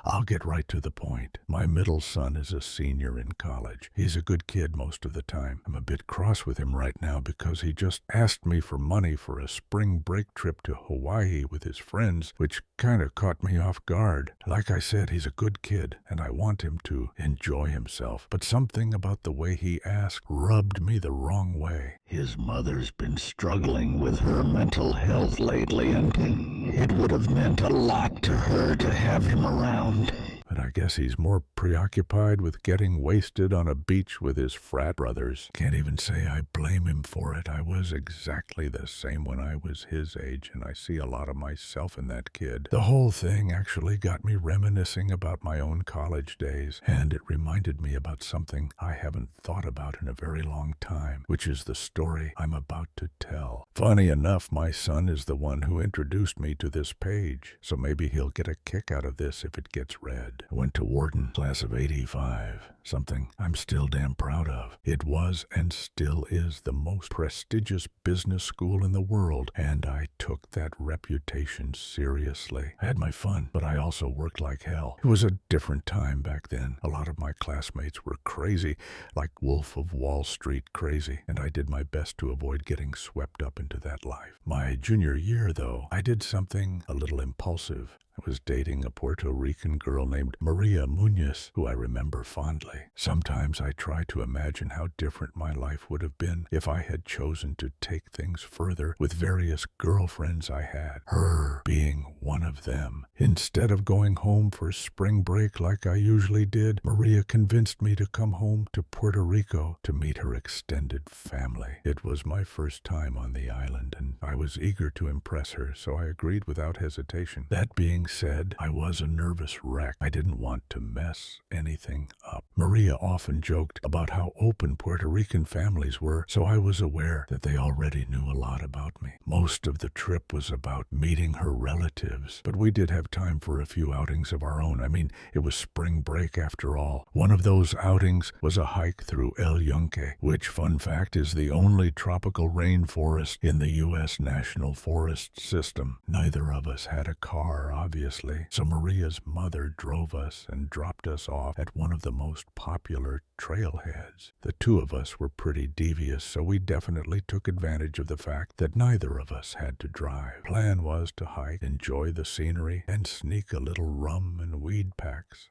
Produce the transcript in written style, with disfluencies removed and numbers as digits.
I'll get right to the point. My middle son is a senior in college. He's a good kid most of the time. I'm a bit cross with him right now because he just asked me for money for a spring break trip to Hawaii with his friends, which kind of caught me off guard. Like I said, he's a good kid, and I want him to enjoy himself. But something about the way he asked rubbed me the wrong way. His mother's been struggling with her mental health lately, and it would have meant a lot to her to have him around. But I guess he's more preoccupied with getting wasted on a beach with his frat brothers. Can't even say I blame him for it. I was exactly the same when I was his age, and I see a lot of myself in that kid. The whole thing actually got me reminiscing about my own college days, and it reminded me about something I haven't thought about in a very long time, which is the story I'm about to tell. Funny enough, my son is the one who introduced me to this page, so maybe he'll get a kick out of this if it gets read. I went to Wharton, class of '85, something I'm still damn proud of. It was and still is the most prestigious business school in the world, and I took that reputation seriously. I had my fun, but I also worked like hell. It was a different time back then. A lot of my classmates were crazy, like Wolf of Wall Street crazy, and I did my best to avoid getting swept up into that life. My junior year, though, I did something a little impulsive. I was dating a Puerto Rican girl named Maria Munoz, who I remember fondly. Sometimes I try to imagine how different my life would have been if I had chosen to take things further with various girlfriends I had, her being one of them. Instead of going home for spring break like I usually did, Maria convinced me to come home to Puerto Rico to meet her extended family. It was my first time on the island, and I was eager to impress her, so I agreed without hesitation. That being said, I was a nervous wreck. I didn't want to mess anything up. Maria often joked about how open Puerto Rican families were, so I was aware that they already knew a lot about me. Most of the trip was about meeting her relatives, but we did have time for a few outings of our own. I mean, it was spring break after all. One of those outings was a hike through El Yunque, which, fun fact, is the only tropical rainforest in the U.S. National Forest System. Neither of us had a car, obviously, so Maria's mother drove us and dropped us off at one of the most popular trailheads. The two of us were pretty devious, so we definitely took advantage of the fact that neither of us had to drive. Plan was to hike, enjoy the scenery, and sneak a little rum and weed packs.